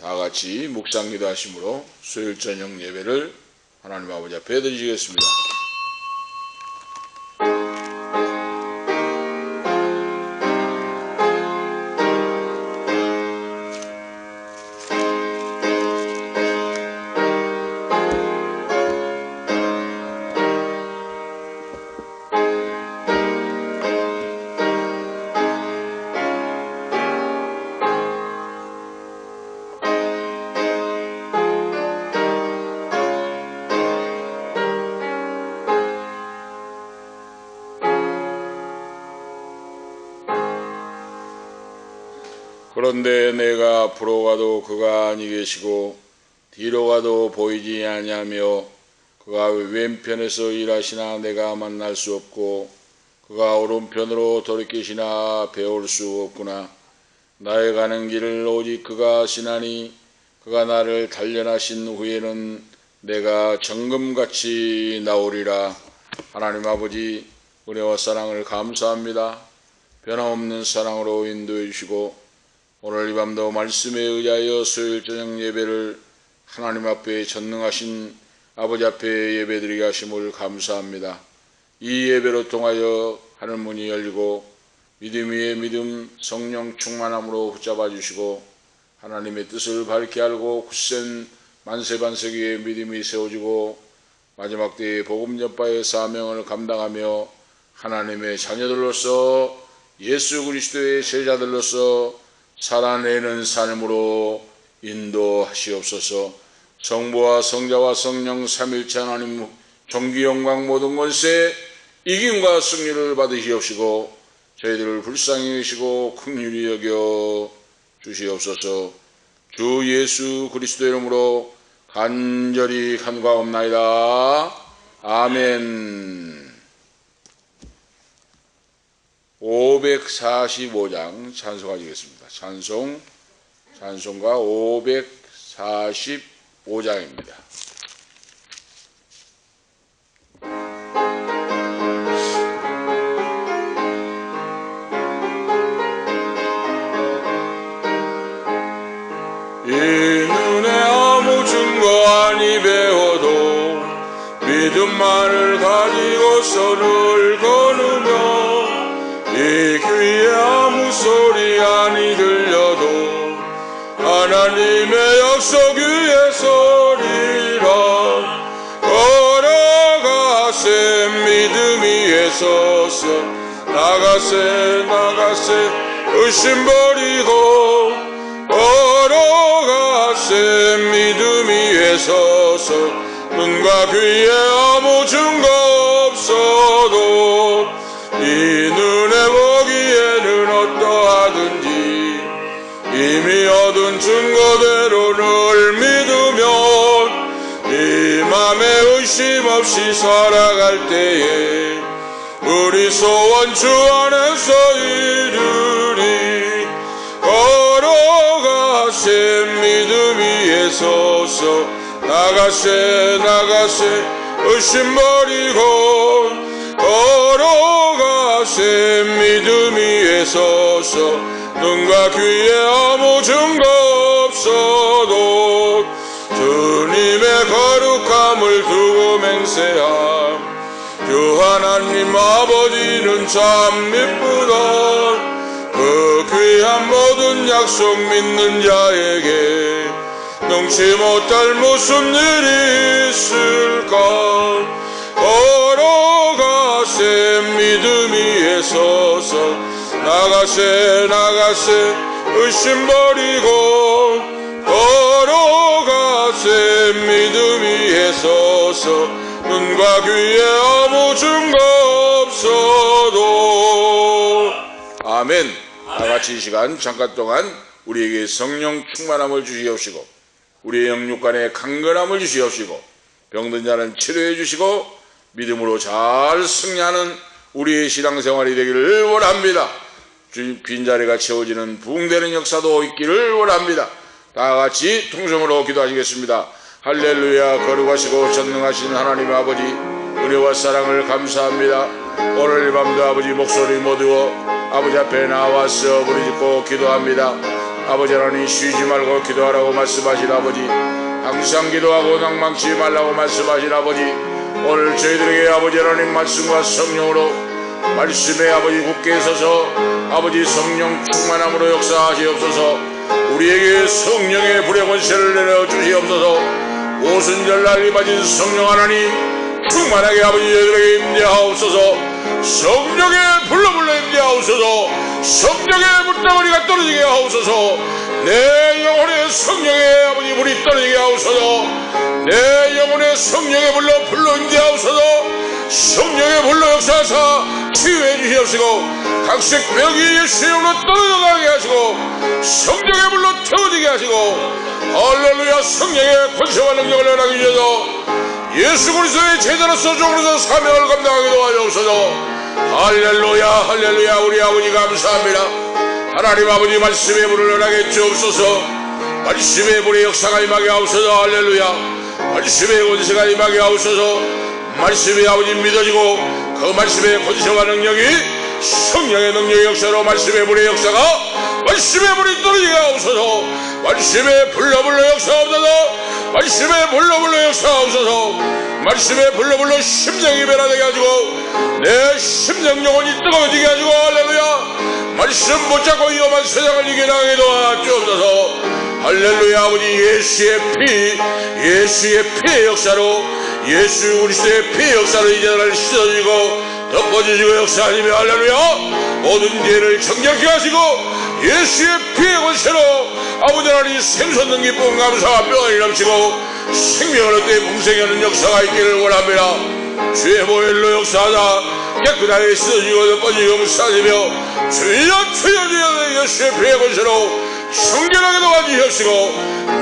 다 같이 묵상 기도하심으로 수요일 저녁 예배를 하나님 아버지 앞에 드리겠습니다. 그런데 내가 앞으로 가도 그가 아니 계시고 뒤로 가도 보이지 아니하며 그가 왼편에서 일하시나 내가 만날 수 없고 그가 오른편으로 돌이키시나 배울 수 없구나. 나의 가는 길을 오직 그가 아시나니 그가 나를 단련하신 후에는 내가 정금같이 나오리라. 하나님 아버지, 은혜와 사랑을 감사합니다. 변함없는 사랑으로 인도해 주시고 오늘 이 밤도 말씀에 의하여 수요일 저녁 예배를 하나님 앞에 전능하신 아버지 앞에 예배드리게 하심을 감사합니다. 이 예배로 통하여 하늘문이 열리고 믿음 위에 믿음, 성령 충만함으로 붙잡아 주시고 하나님의 뜻을 밝게 알고 굳센 만세반세기의 믿음이 세워지고 마지막 때의 복음 전파의 사명을 감당하며 하나님의 자녀들로서 예수 그리스도의 제자들로서 살아내는 삶으로 인도하시옵소서. 성부와 성자와 성령 삼일체 하나님 존귀 영광 모든 권세 이김과 승리를 받으시옵시고 저희들을 불쌍히 여기시고 긍휼히 여겨 주시옵소서. 주 예수 그리스도의 이름으로 간절히 간구하옵나이다. 아멘. 545장 찬송하시겠습니다. 찬송가 545장입니다. 이 눈에 아무 증거 아니 배워도 믿음만을 가지고서를 거누며 이 귀에 아무 소리 아니 들려도 하나님의 약속 위에 서리라. 걸어가세 믿음 위에 서서 나가세 의심 버리고 걸어가세 믿음 위에 서서 눈과 귀에 아무 증거 없어도 이 눈에 보기에는 어떠하든지 이미 얻은 증거대로를 믿으면 이 맘에 의심 없이 살아갈 때에 우리 소원 주 안에서 이루리. 걸어가세 믿음 위에 서서 나가세 의심 버리고 걸어가세 믿음 위에 서서 눈과 귀에 아무 증거 없어도 주님의 거룩함을 두고 맹세함. 주 하나님 아버지는 참 미쁘다. 그 귀한 모든 약속 믿는 자에게 능치 못할 무슨 일이 있을까. 걸어가세 믿음 위에 서서 나가세 의심 버리고 걸어가세 믿음 위에 서서 눈과 귀에 아무 증거 없어도. 아멘. 다같이 이 시간 잠깐 동안 우리에게 성령 충만함을 주시옵시고 우리의 영육간에 강건함을 주시옵시고 병든 자는 치료해 주시고 믿음으로 잘 승리하는 우리의 신앙생활이 되기를 원합니다. 빈자리가 채워지는 부흥되는 역사도 있기를 원합니다. 다같이 통성으로 기도하시겠습니다. 할렐루야. 거룩하시고 전능하신 하나님 아버지, 은혜와 사랑을 감사합니다. 오늘 밤도 아버지 목소리 모두어 아버지 앞에 나와서 부르짖고 기도합니다. 아버지 하나님 쉬지 말고 기도하라고 말씀하신 아버지, 항상 기도하고 낭망치 말라고 말씀하신 아버지, 오늘 저희들에게 아버지 하나님 말씀과 성령으로 말씀에 아버지 굳게 서서 아버지 성령 충만함으로 역사하시옵소서. 우리에게 성령의 불의 권세를 내려주시옵소서. 오순절날 임하신 성령 하나님 충만하게 아버지 저희들에게 임재하옵소서. 성령의 불로 임재하옵소서. 성령의 물덩어리가 떨어지게 하옵소서. 내 영혼에 성령의 아버지 불이 떨어지게 하옵소서. 내 영혼에 성령의 불로 임재하옵소서. 성령의 불로 역사하사 치유해 주시옵시고, 각색병이 예수의 이름으로 떨어져가게 하시고 성령의 불로 태워지게 하시고, 할렐루야. 성령의 권세와 능력을 허락해 주셔서 예수 그리스도의 제자로서 종으로서 사명을 감당하기도 하옵소서. 할렐루야 할렐루야. 우리 아버지 감사합니다. 하나님 아버지 말씀의 불을 허락해 주옵소서. 말씀의 불의 역사가 임하게 하옵소서. 할렐루야. 말씀의 권세가 임하게 하옵소서. 말씀이 아버지 믿어지고 그 말씀의 권세와 능력이 성령의 능력의 역사로 말씀의 불의 역사가 말씀의 불이 떨어지게 하옵소서. 말씀의 불로 역사하옵소서. 말씀의 불로 역사하옵소서. 말씀의 불로 심령이 변화되게 하시고 내 심령 영혼이 뜨거워지게 하시고, 할렐루야. 말씀 붙잡고 위험한 세상을 이겨나가게 도와주옵소서. 할렐루야. 아버지 예수의 피의 역사로, 예수 그리스도의 피의 역사로 이 자를 씻어주시고 덮어주시고 역사하시며, 할렐루야. 모든 죄를 정결케 하시고 예수의 피의 권세로 아버지 하나님 생수없는 기쁨 감사와 평안이 넘치고 생명을 얻되 풍성하는 역사가 있기를 원합니다. 주의 보혈로 역사하자 깨끗하게 씻어주시고 덮어주시고 역사하시며 주여 예수의 피의 권세로 성결하게 도와주시옵시고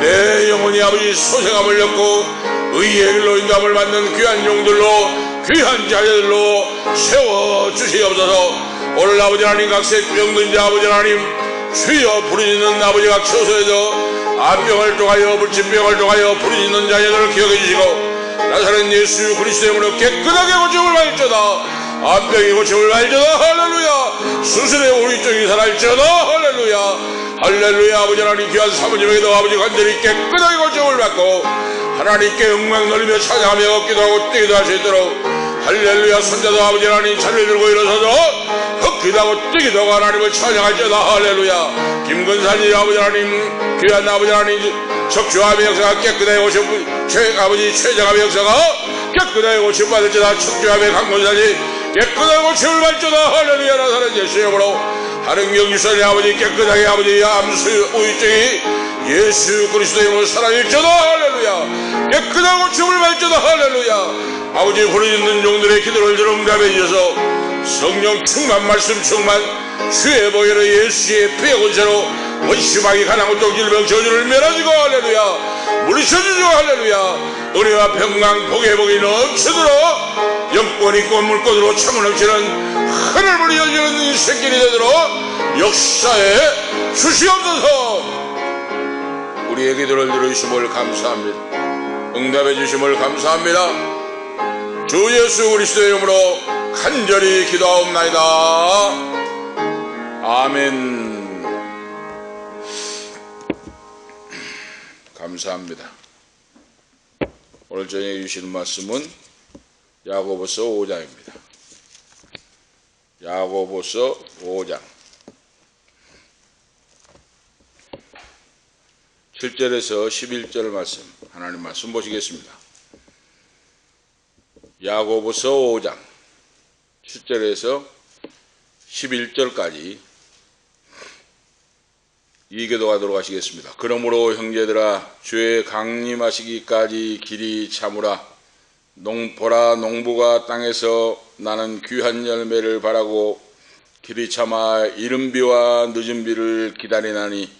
내 영혼이 아버지 소생함을 얻고 의의 길로 인도함을 받는 귀한 용들로 귀한 자녀들로 세워주시옵소서. 오늘 아버지 하나님 각색 병든 자 아버지 하나님 주여 부르짖는 아버지 각 처소에서 암병을 통하여 물질병을 통하여 부르짖는 자녀들을 기억해 주시고 나사렛 예수 그리스도의 이름으로 깨끗하게 고침을 받을지어다. 암병이 고침을 받을지어다. 할렐루야. 수술의 우리쪽이 살아있지어다. 할렐루야. 할렐루야. 아버지 하나님 귀한 사모님에게도 아버지 간절히 깨끗하게 고침을 받고 하나님께 영광 돌리며 찬양하며 기도하고 뛰기도 할 수 있도록, 할렐루야. 손자도 아버지 하나님 자리를 들고 일어서서 기도하고 뛰기도 하고 하나님을 찬양할지어다. 할렐루야. 김근산이 아버지 하나님 귀한 아버지 하나님 척추암의 역사가 깨끗하게 고침, 아버지 췌장암의 역사가 깨끗하게 고침 받을지어다. 척추암의 강근산이 깨끗하게 고침을 받을지어다. 할렐루야. 나사렛 예수의 이름으로 하릉경 유산의 아버지 깨끗하게 아버지 암수 우유증이 예수 그리스도의 이름으로 사라질지어다. 할렐루야. 깨끗하고 고침을 받을지어다. 할렐루야. 아버지 부르짖는 종들의 기도를 들어 응답해 주셔서 성령 충만 말씀 충만 주의 보혈로 예수의 피의 권세로 원심하게 가난 고통 질병 저주를 멸하시고, 할렐루야. 물리쳐주시고, 할렐루야. 은혜와 평강 복이 넘치도록 영권 있고 물권으로 참을 넘치는 하늘을 여주는 인생길이 되도록 역사에 주시옵소서. 우리의 기도를 들으심을 감사합니다. 응답해 주심을 감사합니다. 주 예수 그리스도의 이름으로 간절히 기도하옵나이다. 아멘. 감사합니다. 오늘 저녁에 주시는 말씀은 야고보서 5장입니다. 야고보서 5장 7절에서 11절 말씀, 하나님 말씀 보시겠습니다. 야고보서 5장 7절에서 11절까지 이 기도하도록 하시겠습니다. 그러므로 형제들아, 주의 강림하시기까지 길이 참으라. 보라, 농부가 땅에서 나는 귀한 열매를 바라고 길이 참아 이른 비와 늦은 비를 기다리나니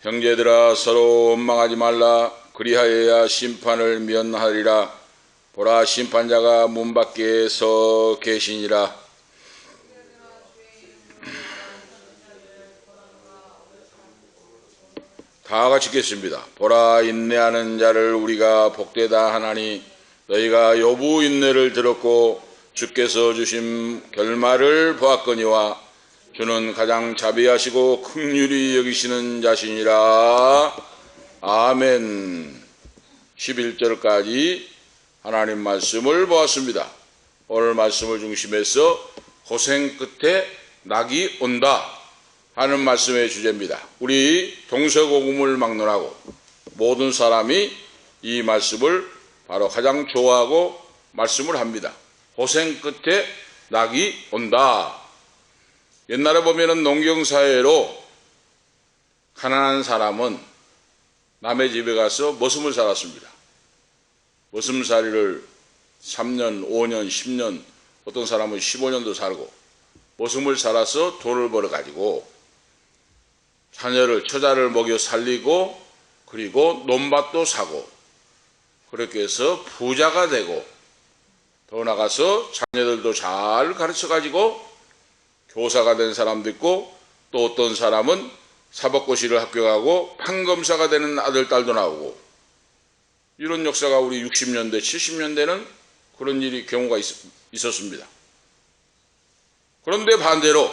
형제들아, 서로 원망하지 말라. 그리하여야 심판을 면하리라. 보라, 심판자가 문 밖에 서 계시니라. 다 같이 읽겠습니다. 보라, 인내하는 자를 우리가 복되다 하나니 너희가 욥의 인내를 들었고 주께서 주신 결말을 보았거니와 주는 가장 자비하시고 긍휼히 여기시는 자신이라. 아멘. 11절까지 하나님 말씀을 보았습니다. 오늘 말씀을 중심해서 고생 끝에 낙이 온다 하는 말씀의 주제입니다. 우리 동서고금을 막론하고 모든 사람이 이 말씀을 바로 가장 좋아하고 말씀을 합니다. 고생 끝에 낙이 온다. 옛날에 보면은 농경사회로 가난한 사람은 남의 집에 가서 머슴을 살았습니다. 머슴살이를 3년, 5년, 10년, 어떤 사람은 15년도 살고 머슴을 살아서 돈을 벌어가지고 처자를 먹여 살리고 그리고 논밭도 사고 그렇게 해서 부자가 되고 더 나가서 자녀들도 잘 가르쳐가지고 교사가 된 사람도 있고 또 어떤 사람은 사법고시를 합격하고 판검사가 되는 아들, 딸도 나오고 이런 역사가 우리 60년대, 70년대는 그런 경우가 있었습니다. 그런데 반대로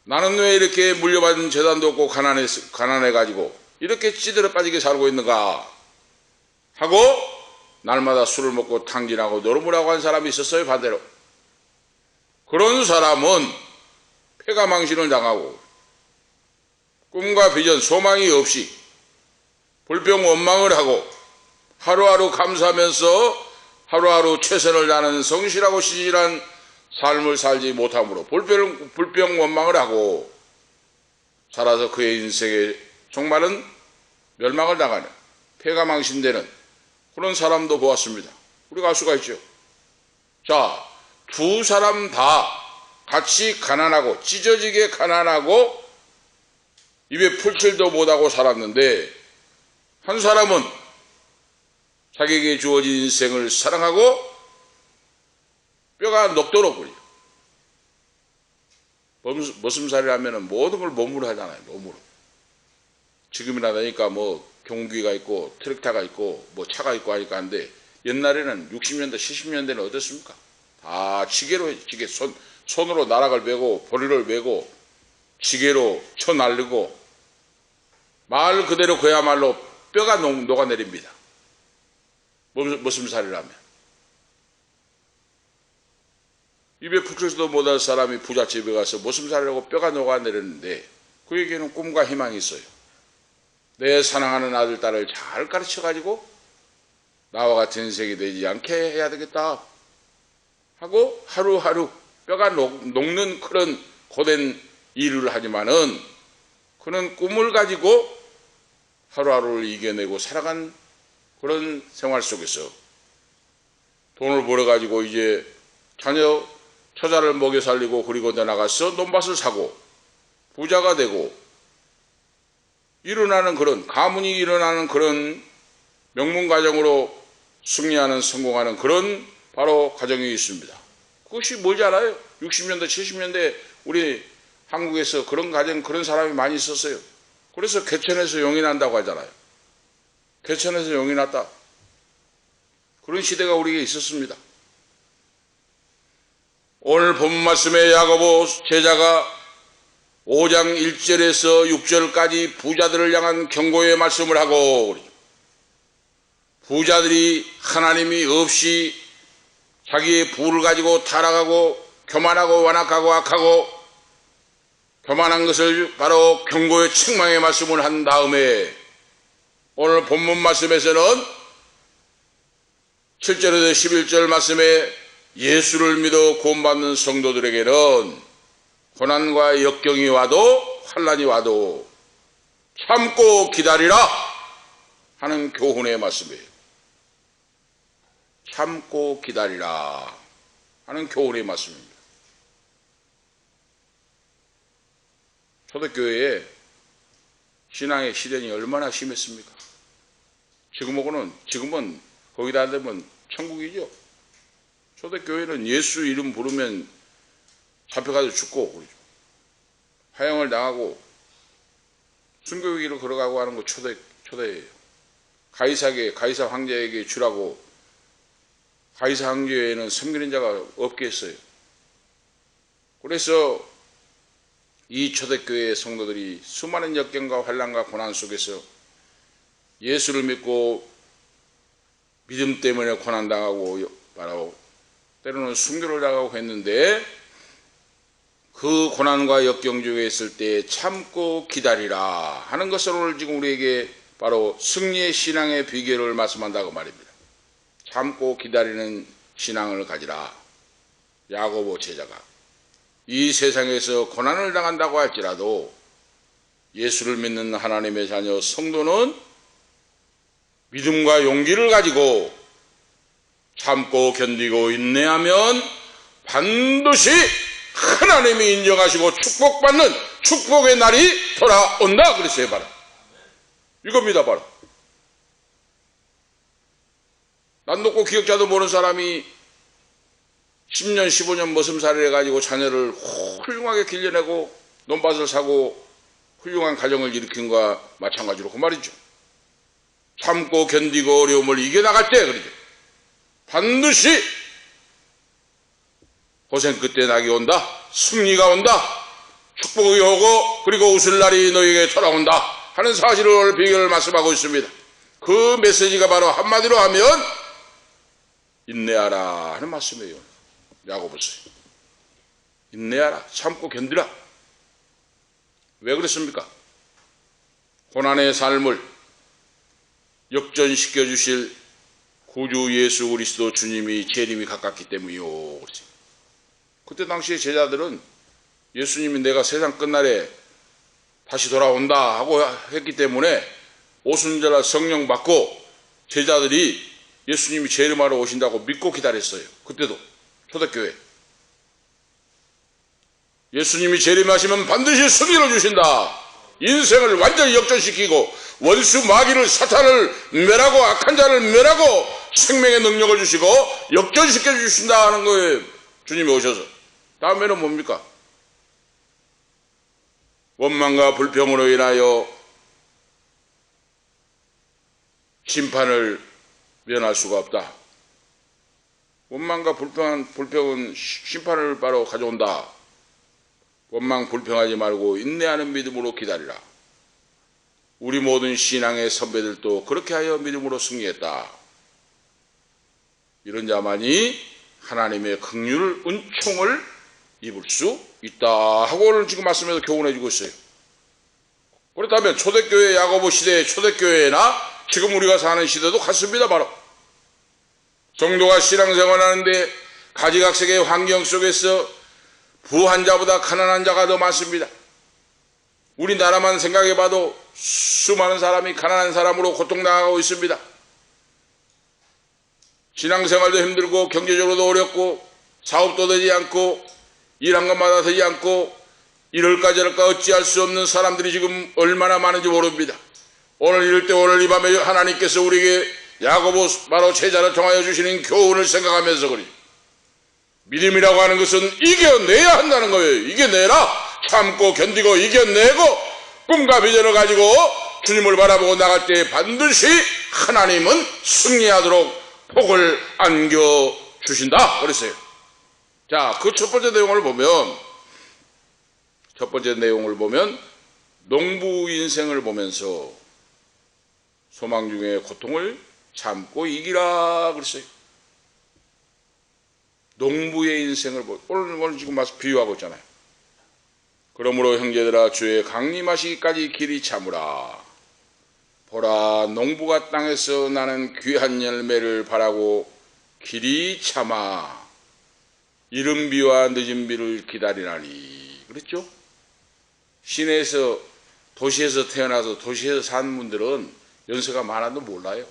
나는 왜 이렇게 물려받은 재산도 없고 가난해가지고 이렇게 찌들어 빠지게 살고 있는가 하고 날마다 술을 먹고 탕진하고 노름을 한 사람이 있었어요. 반대로 그런 사람은 폐가망신을 당하고 꿈과 비전, 소망이 없이 불평 원망을 하고 하루하루 감사하면서 하루하루 최선을 다하는 성실하고 신실한 삶을 살지 못함으로 불평 원망을 하고 살아서 그의 인생에 정말은 멸망을 당하는 폐가망신되는 그런 사람도 보았습니다. 우리가 알 수가 있죠. 자, 두 사람 다 같이 가난하고 찢어지게 가난하고 입에 풀칠도 못하고 살았는데 한 사람은 자기에게 주어진 인생을 사랑하고 뼈가 녹도록 그래요. 머슴살이를 하면 모든 걸 몸으로 하잖아요. 몸으로. 지금이나 되니까 뭐 경기가 있고 트랙터가 있고 뭐 차가 있고 하니까 하는데 옛날에는 60년대 70년대는 어땠습니까? 다 지게로 지게 손으로 나락을 메고 보리를 메고 지게로 쳐 날리고 말 그대로 그야말로 뼈가 녹아내립니다. 머슴살이를 하면 입에 붙여서도 못할 사람이 부잣집에 가서 머슴살이라고 뼈가 녹아내렸는데 그에게는 꿈과 희망이 있어요. 내 사랑하는 아들, 딸을 잘 가르쳐가지고 나와 같은 인생이 되지 않게 해야 되겠다 하고 하루하루 뼈가 녹는 그런 고된 일을 하지만은 그는 꿈을 가지고 하루하루를 이겨내고 살아간 그런 생활 속에서 돈을 벌어가지고 이제 처자를 먹여 살리고 그리고 나가서 논밭을 사고 부자가 되고 가문이 일어나는 그런 명문가정으로 승리하는 성공하는 그런 바로 가정이 있습니다. 그것이 뭔지 알아요? 60년대 70년대 우리 한국에서 그런 가정 그런 사람이 많이 있었어요. 그래서 개천에서 용이 난다고 하잖아요. 개천에서 용이 났다. 그런 시대가 우리에게 있었습니다. 오늘 본 말씀에 야고보 제자가 5장 1절에서 6절까지 부자들을 향한 경고의 말씀을 하고 부자들이 하나님이 없이 자기의 부를 가지고 타락하고 교만하고 완악하고 악하고 교만한 것을 바로 경고의 책망의 말씀을 한 다음에 오늘 본문 말씀에서는 7절에서 11절 말씀에 예수를 믿어 구원받는 성도들에게는 고난과 역경이 와도 환난이 와도 참고 기다리라 하는 교훈의 말씀이에요. 참고 기다리라 하는 교훈의 말씀입니다. 초대교회에 신앙의 시련이 얼마나 심했습니까? 지금은 거기다 대면 천국이죠. 초대교회는 예수 이름 부르면 잡혀가서 죽고 그러죠. 화형을 당하고 순교기로 걸어가고 하는 거 초대예요. 가이사 황제에게 주라고 가이사항교회에는 섬기는 자가 없겠어요. 그래서 이 초대교회의 성도들이 수많은 역경과 환난과 고난 속에서 예수를 믿고 믿음 때문에 고난당하고 바로 때로는 순교를 당하고 했는데, 그 고난과 역경 중에 있을 때 참고 기다리라 하는 것을 오늘 지금 우리에게 바로 승리의 신앙의 비결을 말씀한다고 말입니다. 참고 기다리는 신앙을 가지라. 야고보 제자가 이 세상에서 고난을 당한다고 할지라도 예수를 믿는 하나님의 자녀 성도는 믿음과 용기를 가지고 참고 견디고 인내하면 반드시 하나님이 인정하시고 축복받는 축복의 날이 돌아온다 그랬어요. 바로 이겁니다. 바로 난 놓고 기억자도 모르는 사람이 10년 15년 머슴살이를 해가지고 자녀를 훌륭하게 길러내고 논밭을 사고 훌륭한 가정을 일으킨 것과 마찬가지로 그 말이죠. 참고 견디고 어려움을 이겨나갈 때 그러죠. 반드시 고생 끝에 낙이 온다. 승리가 온다. 축복이 오고 그리고 웃을 날이 너에게 돌아온다 하는 사실을 오늘 비결을 말씀하고 있습니다. 그 메시지가 바로 한마디로 하면 인내하라 하는 말씀이에요. 야고보서 인내하라. 참고 견디라. 왜 그랬습니까? 고난의 삶을 역전시켜 주실 구주 예수 그리스도 주님이 재림이 가깝기 때문이요. 그때 당시에 제자들은 예수님이 내가 세상 끝날에 다시 돌아온다 하고 했기 때문에 오순절날 성령 받고 제자들이 예수님이 재림하러 오신다고 믿고 기다렸어요. 그때도 초대교회 예수님이 재림하시면 반드시 승리를 주신다. 인생을 완전히 역전시키고 원수 마귀를 사탄을 멸하고 악한 자를 멸하고 생명의 능력을 주시고 역전시켜 주신다 하는 거예요. 주님이 오셔서. 다음에는 뭡니까? 원망과 불평으로 인하여 심판을 면할 수가 없다. 원망과 불평은 심판을 바로 가져온다. 원망 불평하지 말고 인내하는 믿음으로 기다리라. 우리 모든 신앙의 선배들도 그렇게 하여 믿음으로 승리했다. 이런 자만이 하나님의 긍휼을 은총을 입을 수 있다 하고 오늘 지금 말씀에서 교훈해 주고 있어요. 그렇다면 초대교회 야고보 시대의 초대교회나 지금 우리가 사는 시대도 같습니다. 바로 성도가 신앙생활하는데 가지각색의 환경 속에서 부한 자보다 가난한 자가 더 많습니다. 우리나라만 생각해봐도 수많은 사람이 가난한 사람으로 고통당하고 있습니다. 신앙생활도 힘들고 경제적으로도 어렵고 사업도 되지 않고 일한 것마다 되지 않고 이럴까 저럴까 어찌할 수 없는 사람들이 지금 얼마나 많은지 모릅니다. 오늘 이럴 때 오늘 이 밤에 하나님께서 우리에게 야고보 바로 제자를 통하여 주시는 교훈을 생각하면서 그러죠. 믿음이라고 하는 것은 이겨내야 한다는 거예요. 이겨내라. 참고 견디고 이겨내고 꿈과 비전을 가지고 주님을 바라보고 나갈 때 반드시 하나님은 승리하도록 복을 안겨주신다 그랬어요. 자, 그 첫 번째 내용을 보면 농부 인생을 보면서 소망 중에 고통을 참고 이기라 그랬어요. 농부의 인생을 오늘 지금 와서 비유하고 있잖아요. 그러므로 형제들아 주의 강림하시기까지 길이 참으라. 보라 농부가 땅에서 나는 귀한 열매를 바라고 길이 참아 이른 비와 늦은 비를 기다리나니 그랬죠? 시내에서 도시에서 태어나서 도시에서 사는 분들은 연세가 많아도 몰라요.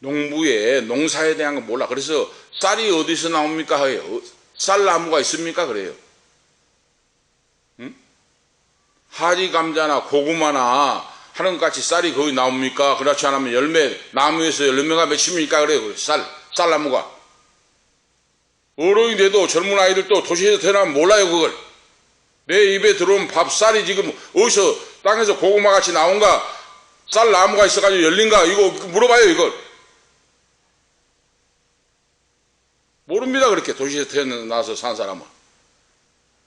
농부의 농사에 대한 거 몰라. 그래서 쌀이 어디서 나옵니까? 해요. 쌀나무가 있습니까? 그래요. 응? 하지 감자나 고구마나 하는 것 같이 쌀이 거기 나옵니까? 그렇지 않으면 나무에서 열매가 맺힙니까? 그래요. 쌀나무가. 어른이 돼도 젊은 아이들도 도시에서 태어나면 몰라요, 그걸. 내 입에 들어온 쌀이 지금 어디서 땅에서 고구마 같이 나온가? 쌀나무가 있어가지고 열린가? 이거 물어봐요, 이걸. 모릅니다. 그렇게 도시에서 태어나서 산 사람은.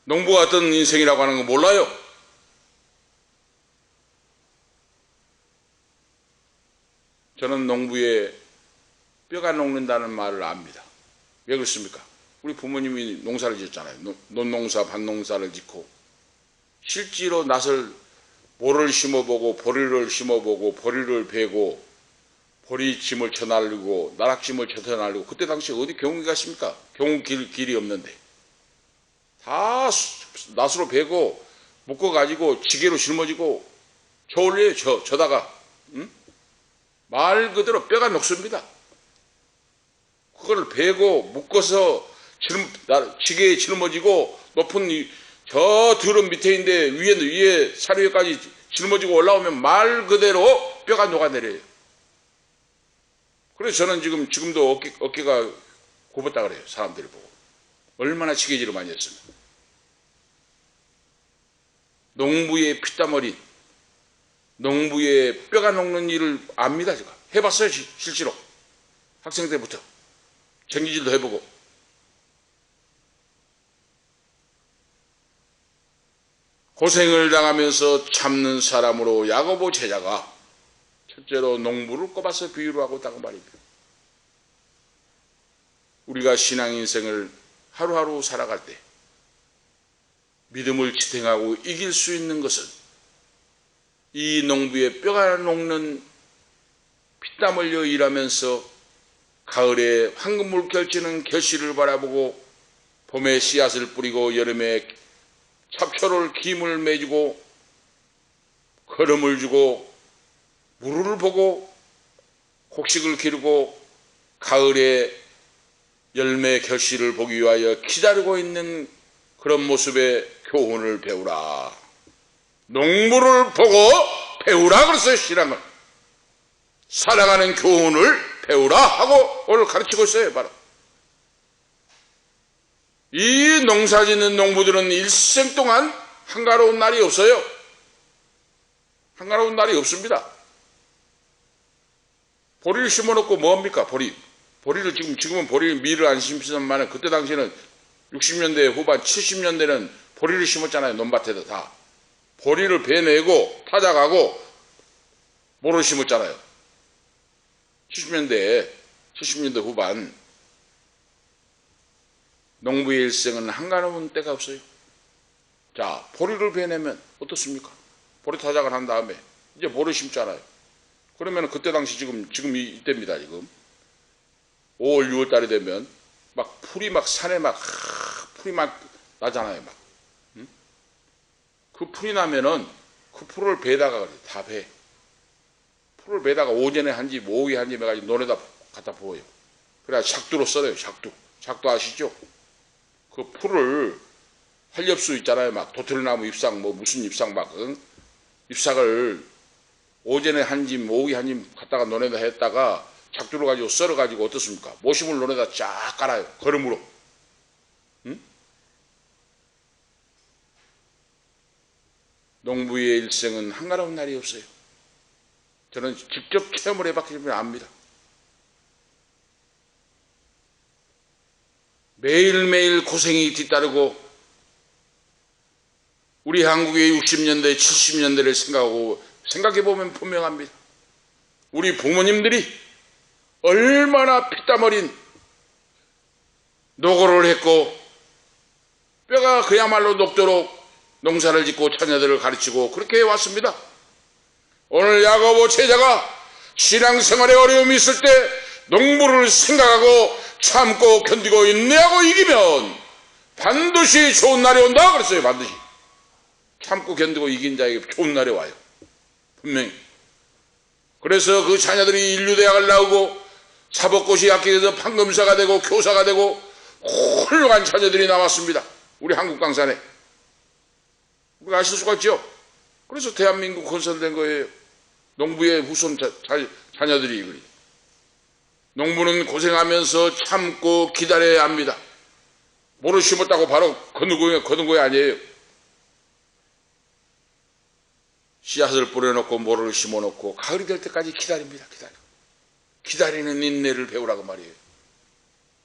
농부가 어떤 인생이라고 하는 거 몰라요. 저는 농부의 뼈가 녹는다는 말을 압니다. 왜 그렇습니까? 우리 부모님이 농사를 지었잖아요. 논농사, 밭농사를 짓고 실제로 낫을 모를 심어보고 보리를 심어보고 보리를 베고 보리짐을 쳐날리고 나락짐을 쳐날리고 그때 당시 어디 경운기 갔습니까? 길이 없는데 다 낫으로 베고 묶어가지고 지게로 짊어지고 저울려요. 저다가 말 그대로 뼈가 녹습니다. 그걸 베고 묶어서 지게에 짊어지고 높은 저 들은 밑에인데 위에 사리 위까지 짊어지고 올라오면 말 그대로 뼈가 녹아내려요. 그래서 저는 지금도 어깨가 굽었다 그래요. 사람들이 보고. 얼마나 지게질을 많이 했으면. 농부의 피땀 어린, 농부의 뼈가 녹는 일을 압니다. 제가 해봤어요. 실제로. 학생 때부터. 전기질도 해보고. 고생을 당하면서 참는 사람으로 야고보 제자가 첫째로 농부를 꼽아서 비유를 하고 있다고 말입니다. 우리가 신앙 인생을 하루하루 살아갈 때 믿음을 지탱하고 이길 수 있는 것은 이 농부의 뼈가 녹는 피땀 흘려 일하면서 가을에 황금물 결치는 결실을 바라보고 봄에 씨앗을 뿌리고 여름에 잡초를 김을 매주고 걸음을 주고 물을 보고 곡식을 기르고 가을에 열매 결실을 보기 위하여 기다리고 있는 그런 모습의 교훈을 배우라. 농부를 보고 배우라 그랬어요. 신앙을. 살아가는 교훈을 배우라 하고 오늘 가르치고 있어요. 바로. 이 농사 짓는 농부들은 일생 동안 한가로운 날이 없어요. 한가로운 날이 없습니다. 보리를 심어놓고 뭐합니까? 보리를 지금은 밀을 안 심지만 그때 당시에는 60년대 후반 70년대는 보리를 심었잖아요. 논밭에다 다. 보리를 베내고 타작하고 모를 심었잖아요. 70년대 후반. 농부의 일생은 한가로운 때가 없어요. 자, 보리를 베내면 어떻습니까? 보리 타작을 한 다음에 이제 모를 심잖아요. 그러면 그때 당시 지금 이때입니다. 지금 5월 6월 달이 되면 막 풀이 막 산에 풀이 막 나잖아요. 막. 그 풀이 나면은 그 풀을 베다가 다 배. 풀을 베다가 오전에 한 집, 오후에 한 집 해가지고 논에다 갖다 부어요. 그래야 작두로 썰어요. 작두 아시죠? 그 풀을 활엽수 있잖아요. 막 도토리나무 잎상 무슨 잎상 잎삭을 오전에 한 집, 오후에 한 집 갖다가 논에다 했다가 작두로 가지고 썰어가지고 어떻습니까? 모심을 논에다 쫙 깔아요. 걸음으로. 농부의 일생은 한가로운 날이 없어요. 저는 직접 체험을 해봤기 때문에 압니다. 매일매일 고생이 뒤따르고 우리 한국의 60년대, 70년대를 생각해보면 분명합니다. 우리 부모님들이 얼마나 피땀 어린 노고를 했고 뼈가 그야말로 녹도록 농사를 짓고 자녀들을 가르치고 그렇게 해왔습니다. 오늘 야고보 제자가 신앙생활에 어려움이 있을 때 농부를 생각하고 참고 견디고 인내하고 이기면 반드시 좋은 날이 온다 그랬어요. 반드시. 참고 견디고 이긴 자에게 좋은 날이 와요. 분명히. 그래서 그 자녀들이 인류대학을 나오고 사법고시 합격해서 판검사가 되고 교사가 되고 훌륭한 자녀들이 나왔습니다. 우리 한국 강산에. 우리가 아실 수가 있죠. 그래서 대한민국 건설된 거예요. 농부의 후손 자녀들이. 농부는 고생하면서 참고 기다려야 합니다. 모를 심었다고 바로 거둔 거 아니에요. 씨앗을 뿌려놓고 모를 심어놓고 가을이 될 때까지 기다립니다. 기다리는 인내를 배우라고 말이에요.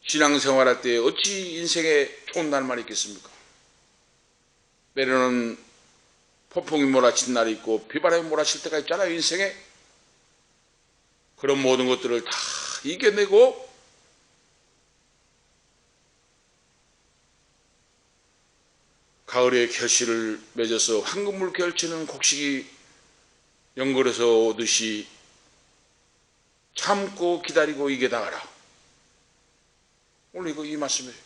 신앙생활할 때 어찌 인생에 좋은 날만 있겠습니까? 때로는 폭풍이 몰아친 날이 있고 비바람이 몰아칠 때가 있잖아요, 인생에. 그런 모든 것들을 다 이겨내고 가을에 결실을 맺어서 황금물 결치는 곡식이 연걸어서 오듯이 참고 기다리고 이겨 나가라. 오늘 이 말씀이에요.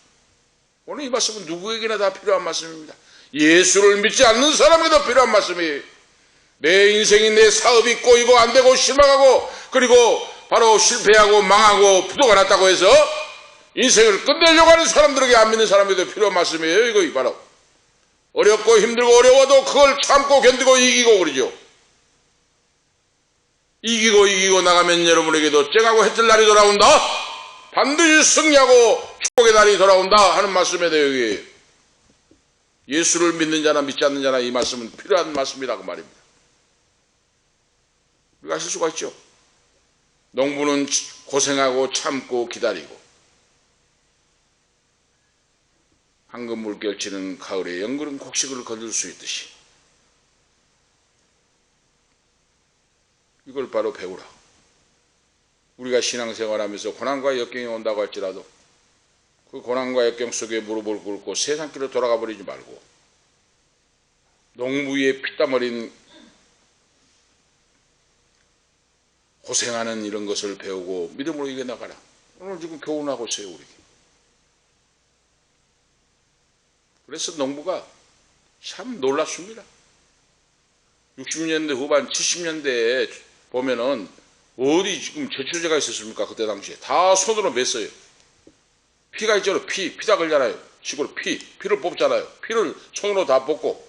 오늘 이 말씀은 누구에게나 다 필요한 말씀입니다. 예수를 믿지 않는 사람에게도 필요한 말씀이에요. 내 인생이, 내 사업이 꼬이고 안 되고 실망하고 그리고 바로 실패하고 망하고 부도가 났다고 해서 인생을 끝내려고 하는 사람들에게, 안 믿는 사람에게도 필요한 말씀이에요. 이거 바로 어렵고 힘들고 어려워도 그걸 참고 견디고 이기고 그러죠. 이기고 나가면 여러분에게도 쨍하고 해뜰 날이 돌아온다. 반드시 승리하고 축복의 날이 돌아온다 하는 말씀이에요. 여기 예수를 믿는 자나 믿지 않는 자나 이 말씀은 필요한 말씀이라고 말입니다. 우리가 하실 수가 있죠. 농부는 고생하고 참고 기다리고 황금물 결치는 가을에 연그른 곡식을 거둘 수 있듯이 이걸 바로 배우라. 우리가 신앙생활하면서 고난과 역경이 온다고 할지라도 그 고난과 역경 속에 무릎을 꿇고 세상길로 돌아가 버리지 말고 농부의 피땀 흘린 고생하는 이런 것을 배우고 믿음으로 이겨나가라. 오늘 지금 교훈하고 있어요, 우리. 그래서 농부가 참 놀랍습니다. 60년대 후반 70년대에 보면은 어디 지금 제초제가 있었습니까? 그때 당시에 다 손으로 맸어요. 피가 있잖아요. 피다 걸잖아요. 시골 피를 뽑잖아요. 피를 손으로 다 뽑고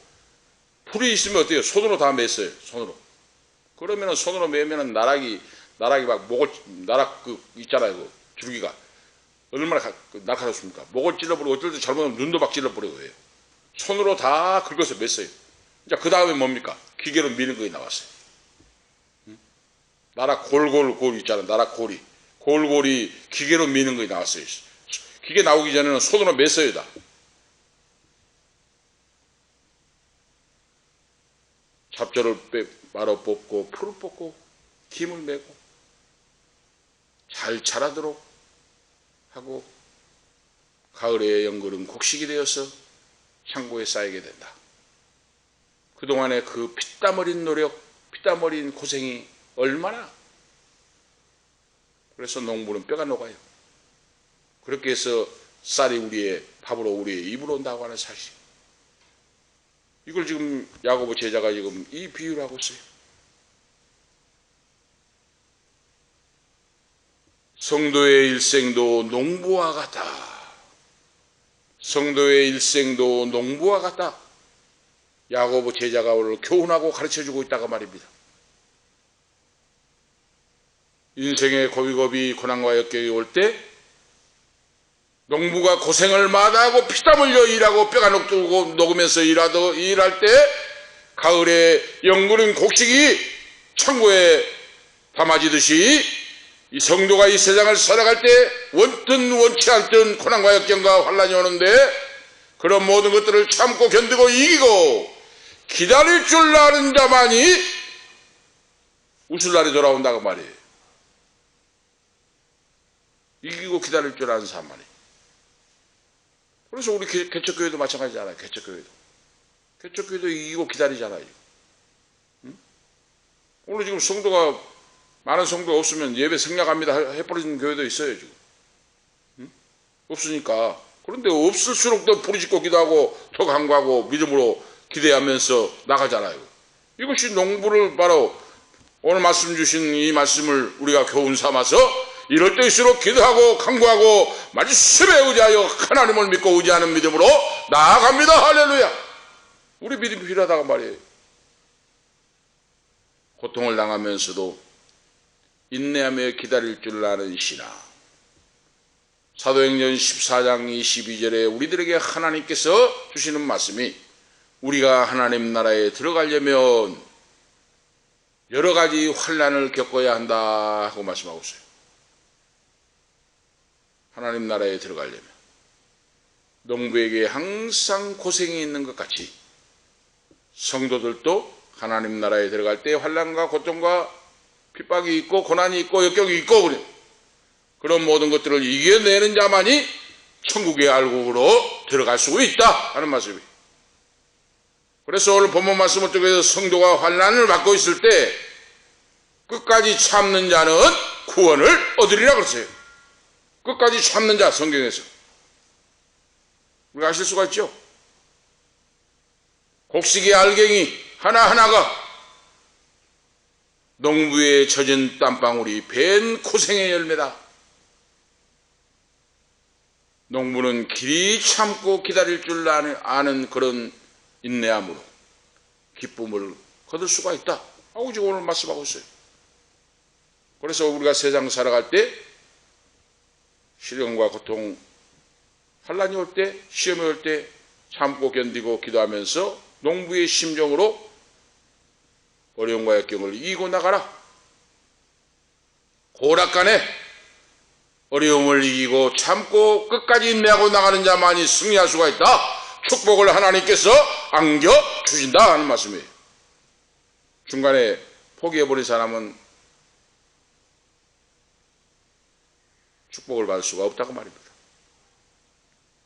풀이 있으면 어때요? 손으로 다 맸어요. 손으로. 그러면은 손으로 매면은 나락이 막 나락 있잖아요. 그 줄기가 얼마나 날카롭습니까? 목을 찔러버리고 어쩔 때 잘못하면 눈도 막 찔러버리고 해요. 손으로 다 긁어서 맸어요. 자, 그 다음에 뭡니까? 기계로 미는 거에 나왔어요. 나락 골 있잖아요. 나락 골골이 기계로 미는 거에 나왔어요. 기계 나오기 전에는 손으로 맸어요. 다. 잡초를 말아 뽑고 풀을 뽑고 김을 메고 잘 자라도록 하고 가을에 연그른 곡식이 되어서 창고에 쌓이게 된다. 그동안의 그 피땀 흘린 노력, 피땀 흘린 고생이 얼마나. 그래서 농부는 뼈가 녹아요. 그렇게 해서 쌀이 우리의 밥으로 우리의 입으로 온다고 하는 사실. 이걸 지금 야고보 제자가 지금 이 비유를 하고 있어요. 성도의 일생도 농부와 같다. 성도의 일생도 농부와 같다. 야고보 제자가 오늘 교훈하고 가르쳐주고 있다고 말입니다. 인생의 고비고비 고난과 역경이 올 때 농부가 고생을 마다하고 피땀 흘려 일하고 뼈가 녹으면서 일할 때 가을에 연그른 곡식이 창고에 담아지듯이 이 성도가 이 세상을 살아갈 때 원든 원치 않던 고난과 역경과 환란이 오는데 그런 모든 것들을 참고 견디고 이기고 기다릴 줄 아는 자만이 웃을 날이 돌아온다고 말이에요. 이기고 기다릴 줄 아는 사람만이. 그래서 우리 개척교회도 마찬가지잖아요. 개척교회도 이기고 기다리잖아요. 응? 오늘 지금 성도가 많은 성도가 없으면 예배 생략합니다 해버리는 교회도 있어요 지금. 응? 없으니까. 그런데 없을수록 더 부르짖고 기도하고 더 간구하고 믿음으로 기대하면서 나가잖아요. 이것이 농부를 바로 오늘 말씀 주신 이 말씀을 우리가 교훈 삼아서 이럴 때일수록 기도하고 간구하고 말씀에 의지하여 하나님을 믿고 의지하는 믿음으로 나아갑니다. 할렐루야. 우리 믿음이 필요하다고 말이에요. 고통을 당하면서도 인내하며 기다릴 줄 아는 신앙. 사도행전 14장 22절에 우리들에게 하나님께서 주시는 말씀이 우리가 하나님 나라에 들어가려면 여러 가지 환난을 겪어야 한다 하고 말씀하고 있어요. 하나님 나라에 들어가려면 농부에게 항상 고생이 있는 것 같이 성도들도 하나님 나라에 들어갈 때 환난과 고통과 핍박이 있고 고난이 있고 역경이 있고 그런 모든 것들을 이겨내는 자만이 천국의 알곡으로 들어갈 수 있다 하는 말씀이에요. 그래서 오늘 본문 말씀을 통해서 성도가 환난을 받고 있을 때 끝까지 참는 자는 구원을 얻으리라 그랬어요. 끝까지 참는 자, 성경에서 우리가 아실 수가 있죠. 곡식의 알갱이 하나하나가 농부의 젖은 땀방울이 벤 고생의 열매다. 농부는 길이 참고 기다릴 줄 아는 그런 인내함으로 기쁨을 거둘 수가 있다 하고 지금 오늘 말씀하고 있어요. 그래서 우리가 세상 살아갈 때 시련과 고통, 환난이 올 때, 시험이 올 때 참고 견디고 기도하면서 농부의 심정으로 어려움과 역경을 이기고 나가라. 고락간에 어려움을 이기고 참고 끝까지 인내하고 나가는 자만이 승리할 수가 있다. 축복을 하나님께서 안겨주신다 하는 말씀이에요. 중간에 포기해버린 사람은 축복을 받을 수가 없다고 말입니다.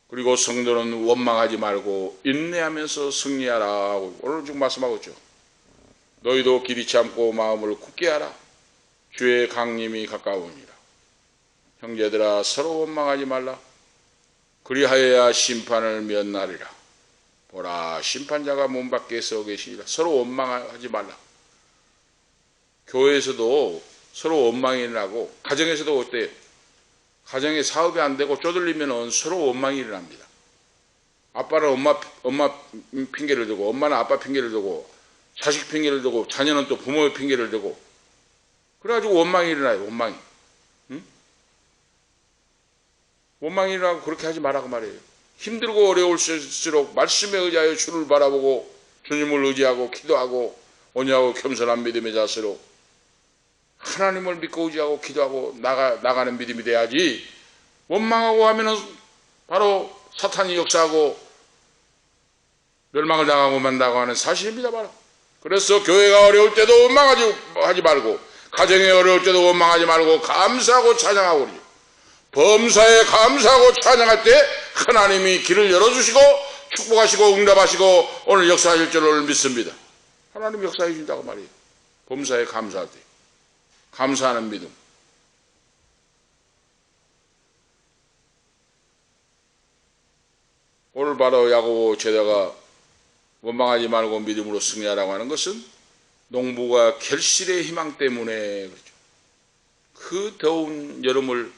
그리고 성도는 원망하지 말고 인내하면서 승리하라 하고 오늘 지금 말씀하고 있죠. 너희도 길이 참고 마음을 굳게 하라. 주의 강림이 가까우니라. 형제들아 서로 원망하지 말라. 그리하여야 심판을 면하리라. 보라 심판자가 문 밖에 서 계시니라. 서로 원망하지 말라. 교회에서도 서로 원망이 나고 가정에서도 어때요? 가정에 사업이 안 되고 쪼들리면 서로 원망이 일어납니다. 아빠는 엄마 핑계를 대고 엄마는 아빠 핑계를 대고 자식 핑계를 대고 자녀는 또 부모의 핑계를 대고 그래가지고 원망이 일어나요. 원망이. 응? 원망이 일어나고 그렇게 하지 말라고 말이에요. 힘들고 어려울수록 말씀에 의지하여 주를 바라보고 주님을 의지하고 기도하고 온유하고 겸손한 믿음의 자세로 하나님을 믿고 의지하고 기도하고 나가는 믿음이 돼야지. 원망하고 하면은 바로 사탄이 역사하고 멸망을 당하고 만다고 하는 사실입니다. 바로. 그래서 교회가 어려울 때도 원망하지 말고 가정이 어려울 때도 원망하지 말고 감사하고 찬양하고 그러죠. 범사에 감사하고 찬양할 때 하나님이 길을 열어주시고 축복하시고 응답하시고 오늘 역사하실 줄을 믿습니다. 하나님 역사해 준다고 말이에요. 범사에 감사할 때 감사하는 믿음. 오늘 바로 야고보 제자가 원망하지 말고 믿음으로 승리하라고 하는 것은 농부가 결실의 희망 때문에 그렇죠. 그 더운 여름을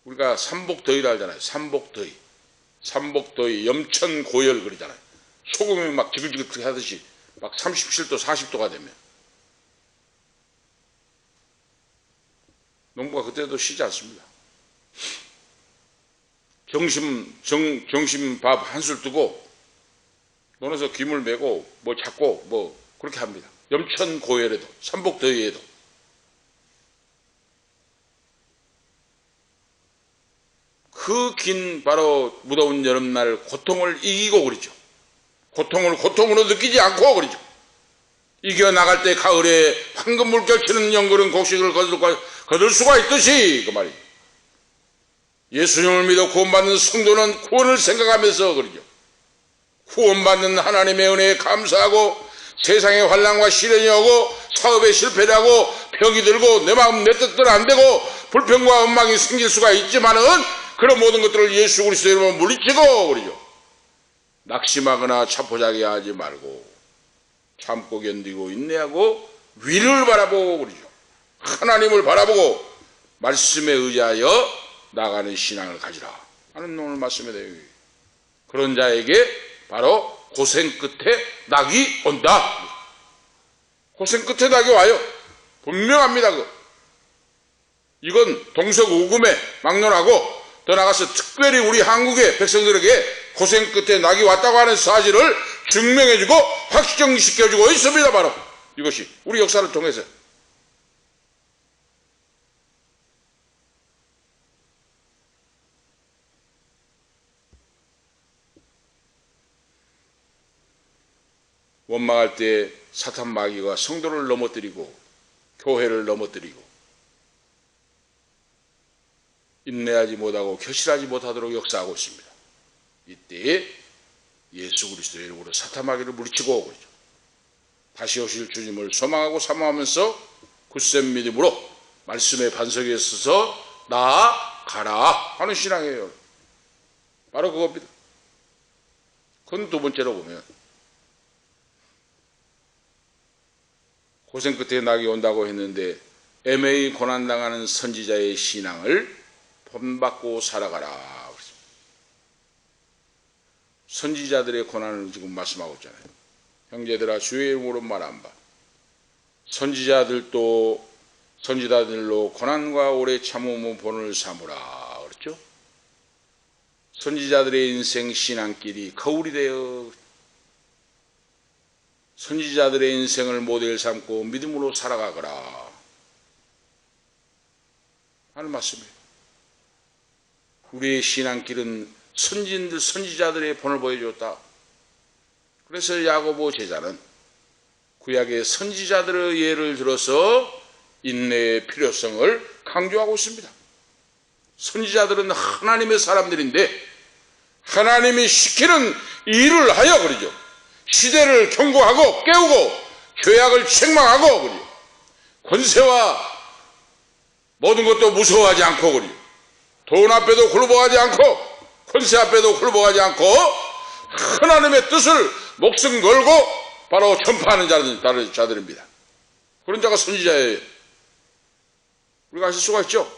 우리가 삼복더위를 알잖아요. 삼복더위, 염천고열 그러잖아요. 소금이 막 지글지글 하듯이 막 37도, 40도가 되면 농부가 그때도 쉬지 않습니다. 정심 밥 한술 뜨고 논에서 김을 메고 뭐 잡고 뭐 그렇게 합니다. 염천고열에도 삼복더위에도. 그 긴 바로 무더운 여름날 고통을 이기고 그러죠. 고통으로 느끼지 않고 그러죠. 이겨나갈 때 가을에 황금물 결치는 연그른 곡식을 거둘 수가 있듯이 그 말이죠. 예수님을 믿어 구원받는 성도는 구원을 생각하면서 그러죠. 구원받는 하나님의 은혜에 감사하고 세상의 환난과 시련이 오고 사업에 실패를 하고 병이 들고 내 마음 내 뜻대로 안 되고 불평과 원망이 생길 수가 있지만은 그런 모든 것들을 예수 그리스도의 이름으로 물리치고 그러죠. 낙심하거나 자포자기하지 말고 참고 견디고 인내하고 위를 바라보고 그러죠. 하나님을 바라보고 말씀에 의지하여 나가는 신앙을 가지라 하는 오늘 말씀에 대해 그런 자에게 바로 고생 끝에 낙이 온다. 고생 끝에 낙이 와요. 분명합니다. 이건 동서고금에 막론하고 더 나가서 특별히 우리 한국의 백성들에게 고생 끝에 낙이 왔다고 하는 사실을 증명해주고 확정시켜주고 있습니다. 바로 이것이 우리 역사를 통해서. 원망할 때 사탄 마귀가 성도를 넘어뜨리고 교회를 넘어뜨리고 인내하지 못하고 결실하지 못하도록 역사하고 있습니다. 이때 예수 그리스도의 이름으로 사탄 마귀를 물리치고 그러죠. 다시 오실 주님을 소망하고 사모하면서 굳센 믿음으로 말씀의 반석에 서서 나아가라 하는 신앙이에요. 바로 그겁니다. 그건 두 번째로 보면 고생 끝에 낙이 온다고 했는데 애매히 고난당하는 선지자의 신앙을 본받고 살아가라. 선지자들의 고난을 지금 말씀하고 있잖아요. 형제들아 주의 이름으로 말한바 선지자들로 고난과 오래 참음의 본을 삼으라 그렇죠? 선지자들의 인생 신앙길이 거울이 되어 선지자들의 인생을 모델 삼고 믿음으로 살아가거라 하는 말씀이에요. 우리의 신앙길은 선지자들의 본을 보여줬다. 그래서 야고보 제자는 구약의 선지자들의 예를 들어서 인내의 필요성을 강조하고 있습니다. 선지자들은 하나님의 사람들인데 하나님이 시키는 일을 하여 그러죠. 시대를 경고하고 깨우고 죄악을 책망하고 그러죠. 권세와 모든 것도 무서워하지 않고 그러죠. 돈 앞에도 굴복하지 않고 권세 앞에도 굴복하지 않고 하나님의 뜻을 목숨 걸고 바로 전파하는 자들입니다. 그런 자가 선지자예요. 우리가 아실 수가 있죠.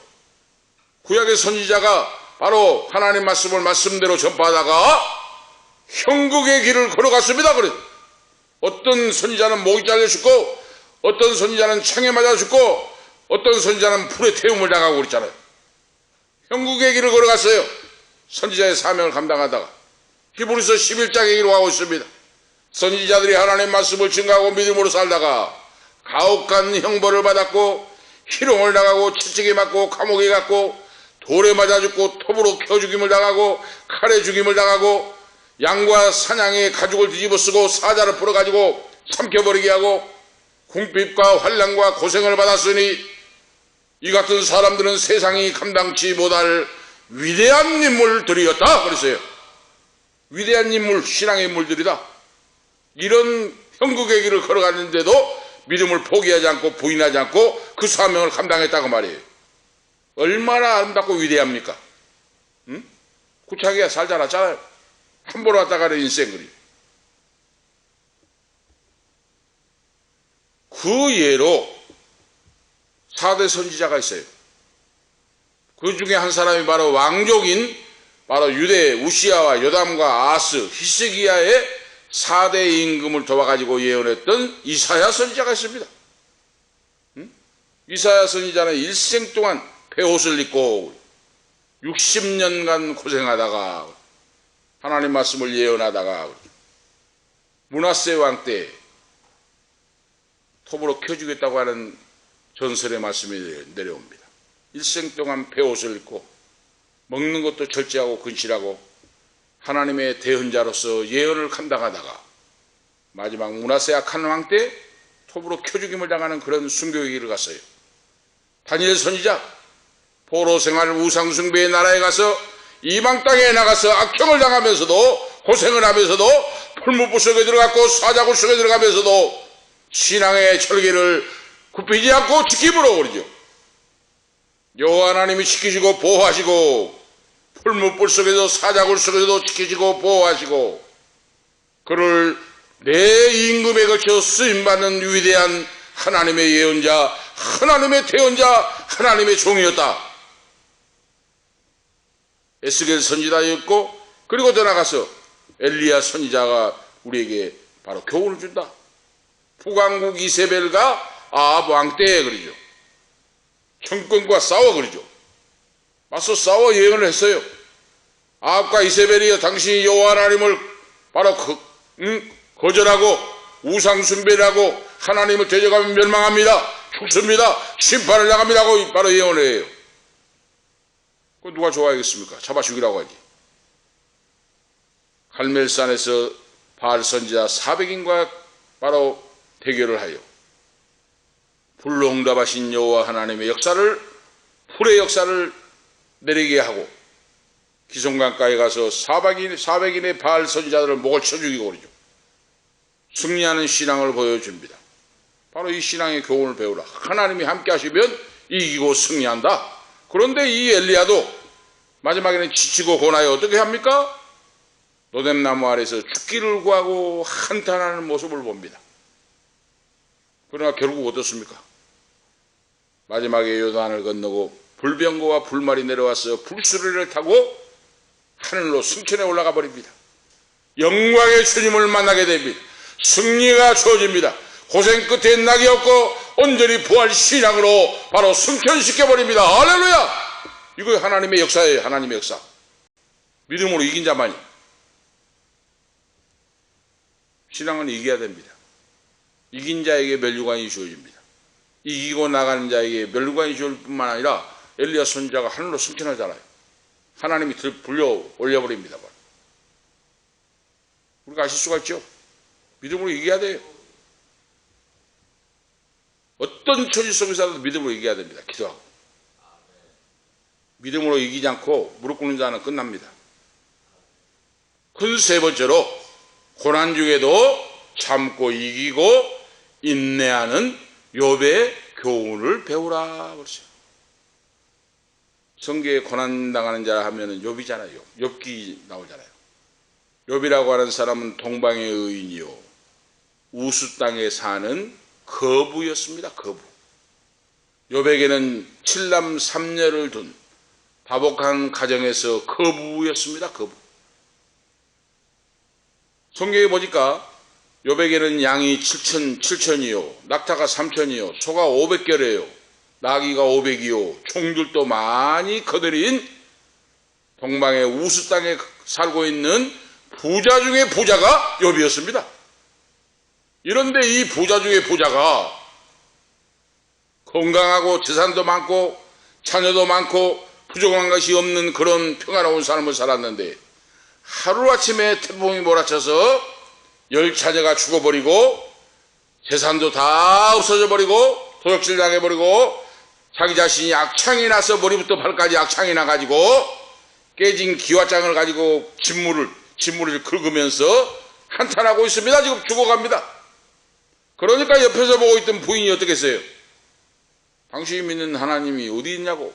구약의 선지자가 바로 하나님 말씀을 말씀대로 전파하다가 형국의 길을 걸어갔습니다. 그래. 어떤 선지자는 목이 잘려 죽고 어떤 선지자는 창에 맞아 죽고 어떤 선지자는 불에 태움을 당하고 그랬잖아요. 형국의 길을 걸어갔어요. 선지자의 사명을 감당하다가 히브리서 11장의 길로 가고 있습니다. 선지자들이 하나님의 말씀을 증거하고 믿음으로 살다가 가혹한 형벌을 받았고 희롱을 당하고 채찍에 맞고 감옥에 갔고 돌에 맞아 죽고 톱으로 켜 죽임을 당하고 칼에 죽임을 당하고 양과 사냥의 가죽을 뒤집어 쓰고 사자를 풀어가지고 삼켜버리게 하고 궁핍과 환난과 고생을 받았으니 이 같은 사람들은 세상이 감당치 못할 위대한 인물들이었다 그랬어요. 위대한 인물, 신앙의 인물들이다. 이런 형국의 길을 걸어갔는데도 믿음을 포기하지 않고 부인하지 않고 그 사명을 감당했다고 말이에요. 얼마나 아름답고 위대합니까? 응? 구차하게 살지 않았잖아요. 한 번 왔다 가는 인생들이. 그 예로 4대 선지자가 있어요. 그 중에 한 사람이 바로 왕족인 바로 유대 우시아와 요담과 아스, 히스기야의 4대 임금을 도와가지고 예언했던 이사야 선지자가 있습니다. 이사야 선지자는 일생 동안 베옷을 입고 60년간 고생하다가 하나님 말씀을 예언하다가 므낫세 왕 때 톱으로 켜주겠다고 하는 전설의 말씀이 내려옵니다. 일생 동안 베옷을 입고 먹는 것도 절제하고 근실하고 하나님의 대언자로서 예언을 감당하다가 마지막 므낫세 악한 왕 때 톱으로 켜죽임을 당하는 그런 순교의 길을 갔어요. 다니엘 선지자 포로 생활 우상 숭배의 나라에 가서 이방 땅에 나가서 악형을 당하면서도 고생을 하면서도 풀무불 속에 들어갔고 사자굴 속에 들어가면서도 신앙의 철기를 굽히지 않고 지킴으로 그러죠. 여호와 하나님이 지키시고 보호하시고 풀무불 속에서 사자굴 속에서도 지키시고 보호하시고 그를 내 임금에 걸쳐 쓰임받는 위대한 하나님의 예언자, 하나님의 대언자, 하나님의 종이었다. 에스겔 선지자였고 그리고 더 나가서 엘리야 선지자가 우리에게 바로 교훈을 준다. 북왕국 이세벨과 아합 왕 때에 그러죠. 정권과 싸워 그러죠. 맞서 싸워 예언을 했어요. 아합과 이세벨이여 당신이 여호와 하나님을 바로 거절하고 우상 숭배를 하고 하나님을 대적하면 멸망합니다. 죽습니다. 심판을 당합니다 하고 바로 예언을 해요. 그건 누가 좋아하겠습니까? 잡아 죽이라고 하지. 갈멜산에서 바알 선지자 400인과 바로 대결을 하여 불로 응답하신 여호와 하나님의 역사를, 불의 역사를 내리게 하고 기슭강가에 가서 400인의 바알 선지자들을 목을 쳐 죽이고 그러죠. 승리하는 신앙을 보여줍니다. 바로 이 신앙의 교훈을 배우라. 하나님이 함께 하시면 이기고 승리한다. 그런데 이 엘리야도 마지막에는 지치고 고나여 어떻게 합니까? 노뎀나무 아래서 죽기를 구하고 한탄하는 모습을 봅니다. 그러나 결국 어떻습니까? 마지막에 요단을 건너고 불병거와 불말이 내려와서 불수레를 타고 하늘로 승천에 올라가 버립니다. 영광의 주님을 만나게 됩니다. 승리가 주어집니다. 고생 끝에 낙이 없고 온전히 부활 신앙으로 바로 승천시켜 버립니다. 할렐루야! 이거 하나님의 역사예요. 하나님의 역사. 믿음으로 이긴 자만이. 신앙은 이겨야 됩니다. 이긴 자에게 면류관이 주어집니다. 이기고 나가는 자에게 면류관이 주어질 뿐만 아니라 엘리야 선지자가 하늘로 승천하잖아요. 하나님이 불려 올려버립니다. 우리가 아실 수가 있죠. 믿음으로 이겨야 돼요. 어떤 처지 속에서도 믿음으로 이겨야 됩니다. 기도하고. 믿음으로 이기지 않고 무릎 꿇는 자는 끝납니다. 큰 세 번째로 고난 중에도 참고 이기고 인내하는 욥의 교훈을 배우라 그러죠. 성경에 고난 당하는 자 하면은 욥이잖아요. 욥기 나오잖아요. 욥이라고 하는 사람은 동방의 의인이요 우수 땅에 사는 거부였습니다. 거부. 욥에게는 7남 3녀를 둔 다복한 가정에서 거부였습니다. 거부. 성경에 보니까 욥에게는 양이 7천이요 낙타가 3천이요 소가 500결이에요 나귀가 500이요 총들도 많이 거느린 동방의 우수 땅에 살고 있는 부자 중에 부자가 욥이었습니다. 이런데 이 부자 중에 부자가 건강하고 재산도 많고 자녀도 많고 부족한 것이 없는 그런 평화로운 삶을 살았는데 하루아침에 태풍이 몰아쳐서 10자녀가 죽어버리고 재산도 다 없어져 버리고 도적질 당해버리고 자기 자신이 악창이 나서 머리부터 발까지 악창이 나가지고 깨진 기와장을 가지고 진물을 긁으면서 한탄하고 있습니다. 지금 죽어갑니다. 그러니까 옆에서 보고 있던 부인이 어떻게 했어요? 당신이 믿는 하나님이 어디 있냐고.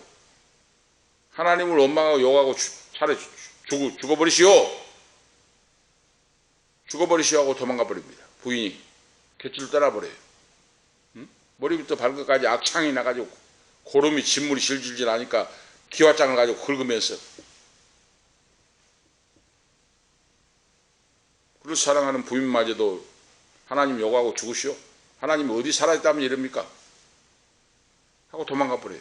하나님을 원망하고 욕하고 차라리 죽어버리시오. 죽어버리시오 하고 도망가 버립니다. 부인이 곁을 떠나버려요. 머리부터 발끝까지 악창이 나가지고 고름이 진물이 질질질 하니까 기와장을 가지고 긁으면서 그를 사랑하는 부인마저도 하나님 욕하고 죽으시오. 하나님이 어디 살아있다면 이럽니까? 하고 도망가 버려요.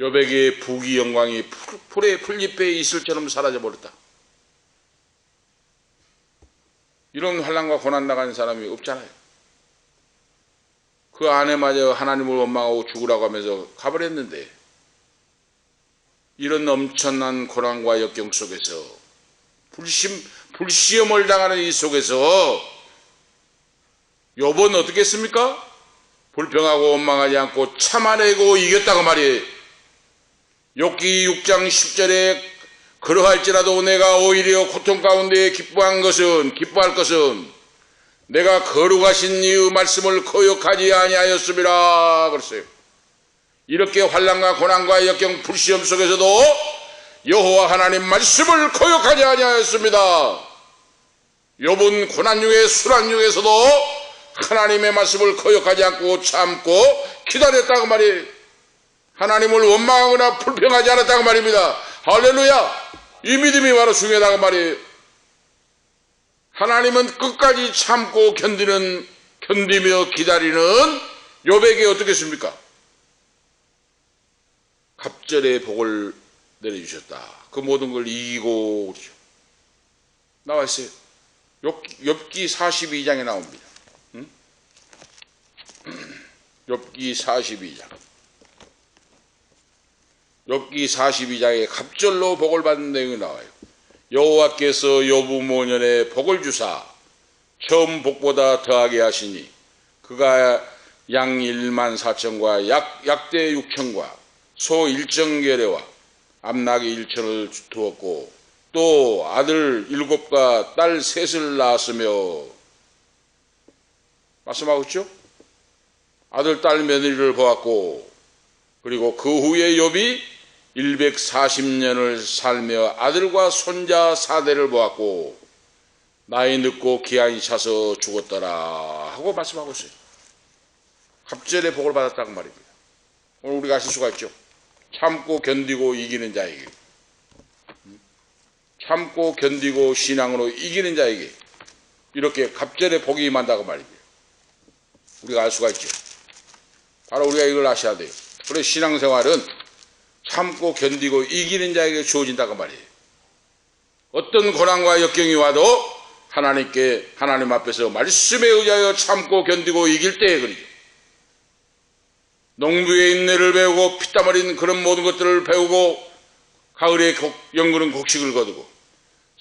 욥에게 부귀 영광이 풀의 풀잎에 이슬처럼 사라져 버렸다. 이런 환난과 고난 나가는 사람이 없잖아요. 그 아내마저 하나님을 원망하고 죽으라고 하면서 가버렸는데 이런 엄청난 고난과 역경 속에서 불시험을 당하는 이 속에서 욥은 어떻게 했습니까? 불평하고 원망하지 않고 참아내고 이겼다고 말이에요. 욥기 6장 10절에 그러할지라도 내가 오히려 고통 가운데 기뻐할 것은 내가 거룩하신 이의 말씀을 거역하지 아니하였음이라 그랬어요. 이렇게 환난과 고난과 역경 불시험 속에서도 여호와 하나님 말씀을 거역하지 아니하였습니다. 욥은 고난 중에 수란 중에서도 하나님의 말씀을 거역하지 않고 참고 기다렸다고 말이에요. 하나님을 원망하거나 불평하지 않았다고 말입니다. 할렐루야! 이 믿음이 바로 중요하다고 말이에요. 하나님은 끝까지 참고 견디며 기다리는 욥에게 어떻게 했습니까? 갑절의 복을 내려주셨다. 그 모든 걸 이기고 그러죠. 나와 있어요. 욥기 42장에 나옵니다. 욥기 42장. 욥기 42장에 갑절로 복을 받는 내용이 나와요. 여호와께서 욥 모년에 복을 주사 처음 복보다 더하게 하시니 그가 양 1만 4천과 약대 6천과 소 1정계례와 암나귀 1천을 두었고 또 아들 7과 딸 3을 낳았으며 말씀하고 있죠? 아들 딸 며느리를 보았고 그리고 그 후에 욥이 140년을 살며 아들과 손자 4대를 보았고 나이 늙고 기한이 차서 죽었더라 하고 말씀하고 있어요. 갑절의 복을 받았다고 말입니다. 오늘 우리가 아실 수가 있죠. 참고 견디고 이기는 자에게, 참고 견디고 신앙으로 이기는 자에게 이렇게 갑절의 복이 임한다고 말입니다. 우리가 알 수가 있죠. 바로 우리가 이걸 아셔야 돼요. 그래서 신앙생활은 참고 견디고 이기는 자에게 주어진다고 말이에요. 어떤 고난과 역경이 와도 하나님 앞에서 말씀에 의하여 참고 견디고 이길 때에 그리죠. 농부의 인내를 배우고 피땀 흘린 그런 모든 것들을 배우고 가을에 연그는 곡식을 거두고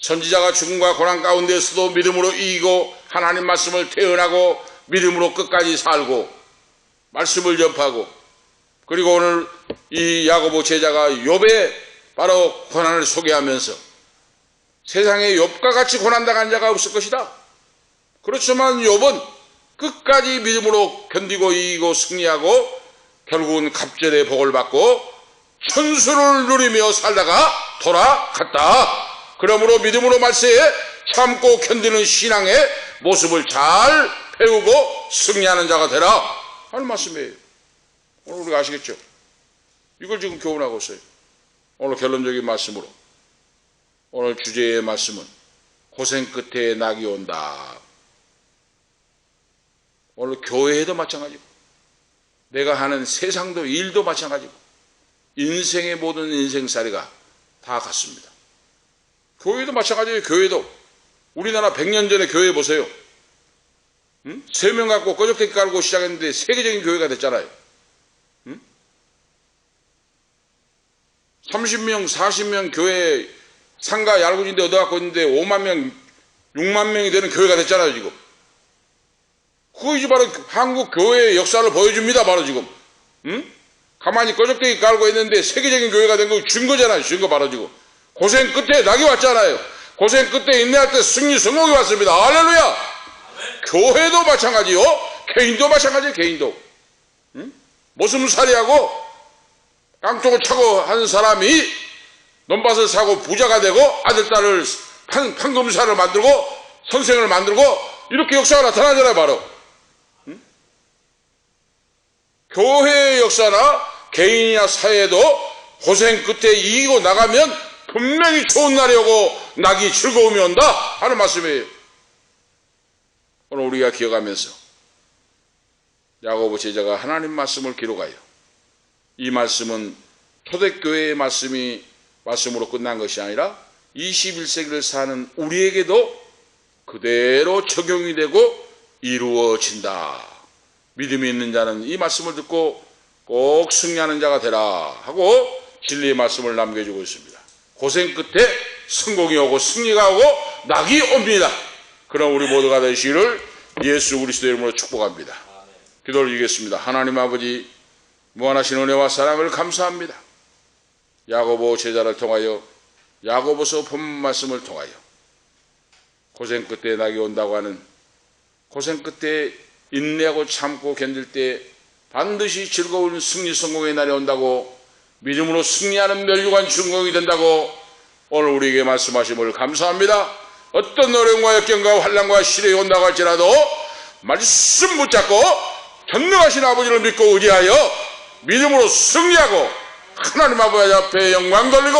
선지자가 죽음과 고난 가운데서도 믿음으로 이기고 하나님 말씀을 태어나고 믿음으로 끝까지 살고 말씀을 전파하고 그리고 오늘 이 야고보 제자가 욥의 바로 고난을 소개하면서 세상에 욥과 같이 고난당한 자가 없을 것이다. 그렇지만 욥은 끝까지 믿음으로 견디고 이기고 승리하고 결국은 갑절의 복을 받고 천수를 누리며 살다가 돌아갔다. 그러므로 믿음으로 말세에 참고 견디는 신앙의 모습을 잘 배우고 승리하는 자가 되라 하는 말씀이에요. 오늘 우리가 아시겠죠? 이걸 지금 교훈하고 있어요. 오늘 결론적인 말씀으로 오늘 주제의 말씀은 고생 끝에 낙이 온다. 오늘 교회에도 마찬가지고 내가 하는 세상도 일도 마찬가지고 인생의 모든 인생살이가 다 같습니다. 교회도 마찬가지예요. 교회도 우리나라 100년 전에 교회 보세요. 3명 갖고 꺼적대기 깔고 시작했는데 세계적인 교회가 됐잖아요. 30명 40명 교회 상가 얄궂은데 얻어갖고 있는데 5만 명 6만 명이 되는 교회가 됐잖아요. 지금 그것이 바로 한국 교회의 역사를 보여줍니다. 바로 지금 가만히 꺼적대기 깔고 있는데 세계적인 교회가 된 거 준 거잖아요. 준 거 바로 지금 고생 끝에 낙이 왔잖아요. 고생 끝에 인내할 때 승리 성공이 왔습니다. 할렐루야. 교회도 마찬가지요. 개인도 마찬가지예요. 개인도 모슴살이하고 깡통을 차고 한 사람이 논밭을 사고 부자가 되고 아들 딸을 판금사를 만들고 선생을 만들고 이렇게 역사가 나타나잖아요. 바로 교회의 역사나 개인이나 사회도 고생 끝에 이기고 나가면 분명히 좋은 날이 오고 낙이 즐거움이 온다 하는 말씀이에요. 오늘 우리가 기억하면서 야고보 제자가 하나님 말씀을 기록하여 이 말씀은 초대교회의 말씀으로 끝난 것이 아니라 21세기를 사는 우리에게도 그대로 적용이 되고 이루어진다. 믿음이 있는 자는 이 말씀을 듣고 꼭 승리하는 자가 되라 하고 진리의 말씀을 남겨주고 있습니다. 고생 끝에 성공이 오고 승리가 오고 낙이 옵니다. 그럼 우리 모두가 되시기를 예수 그리스도의 이름으로 축복합니다. 기도를 드리겠습니다. 하나님 아버지 무한하신 은혜와 사랑을 감사합니다. 야고보 제자를 통하여 야고보서 본 말씀을 통하여 고생 끝에 낙이 온다고 하는 고생 끝에 인내하고 참고 견딜 때 반드시 즐거운 승리 성공의 날이 온다고 믿음으로 승리하는 멸류관 준공이 된다고 오늘 우리에게 말씀하심을 감사합니다. 어떤 어려움과 역경과 환난과 시련이 온다고 할지라도 말씀 붙잡고 전능하신 아버지를 믿고 의지하여 믿음으로 승리하고 하나님 아버지 앞에 영광 돌리고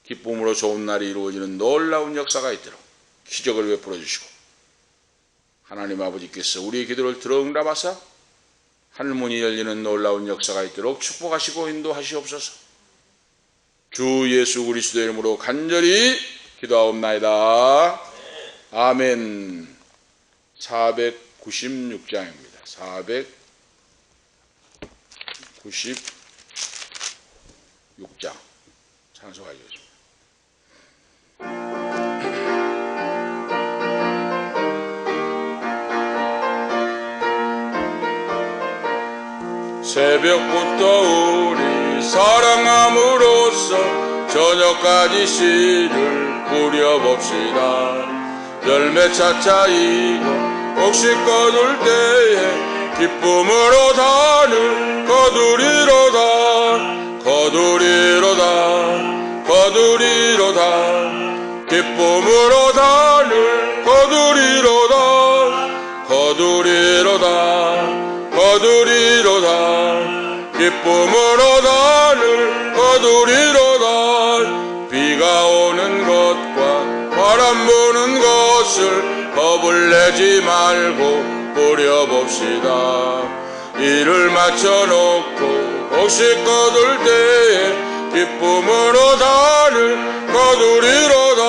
기쁨으로 좋은 날이 이루어지는 놀라운 역사가 있도록 기적을 베풀어 주시고 하나님 아버지께서 우리의 기도를 들어 응답하사 하늘문이 열리는 놀라운 역사가 있도록 축복하시고 인도하시옵소서. 주 예수 그리스도의 이름으로 간절히 기도하옵나이다. 아멘. 496장입니다. 496장 찬송하겠습니다. 새벽부터 우리 사랑함으로써 저녁까지 씨를 뿌려봅시다. 열매 차차 익어 혹시 거둘 때에 기쁨으로 단을 거두리로다. 거두리로다. 거두리로다. 기쁨으로 단을 거두리로다. 거두리로다. 거두리로다. 기쁨으로 단을 거두리로다. 비가 오는 것과 바람 부는 것을 겁을 내지 말고 뿌려봅시다. 일을 마쳐놓고 혹시 거둘 때에 기쁨으로 단을 거두리로다.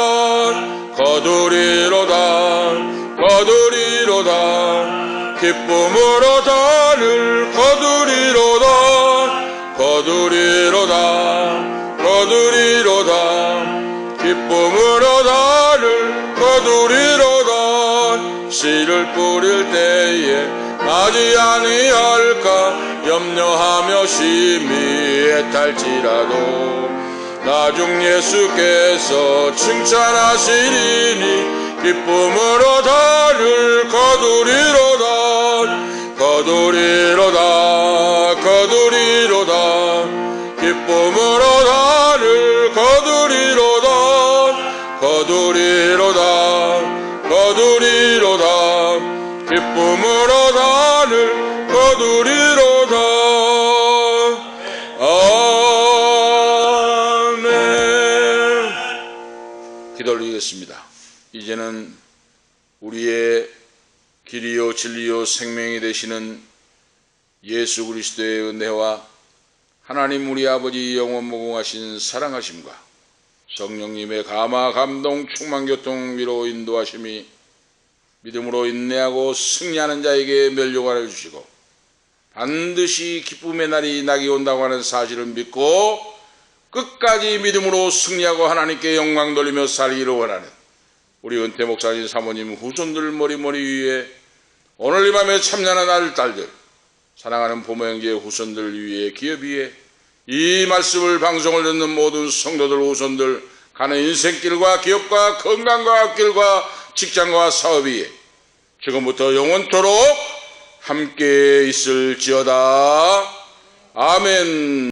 거두리로다. 거두리로다. 기쁨으로 단을 거두리로다. 거두리로다. 거두리로다. 기쁨으로 단을 거두리로다. 씨를 뿌릴 때에 나지 아니할까 염려하며 심히 애탈지라도 나중 예수께서 칭찬하시리니 기쁨으로 단을 거두리로다. 거두리로다. 거두리로다. 기쁨으로 단을 거두리로다. 거두리로다. 거두리로다. 기쁨으로 단을 거두리로다. 아멘. 기도 올리겠습니다. 이제는 우리의 길이요 진리요 생명이 되시는 예수 그리스도의 은혜와 하나님 우리 아버지 영원무궁하신 사랑하심과 성령님의 감화 감동 충만 교통 위로 인도하심이 믿음으로 인내하고 승리하는 자에게 면류관을 주시고 반드시 기쁨의 날이 나게 온다고 하는 사실을 믿고 끝까지 믿음으로 승리하고 하나님께 영광 돌리며 살기를 원하는 우리 은퇴 목사님 사모님 후손들 머리머리 위에 오늘 이 밤에 참여하는 아들 딸들 사랑하는 부모 형제 후손들 위에 기업 위에 이 말씀을 방송을 듣는 모든 성도들 후손들 가는 인생길과 기업과 건강과 길과 직장과 사업 위에 지금부터 영원토록 함께 있을지어다. 아멘.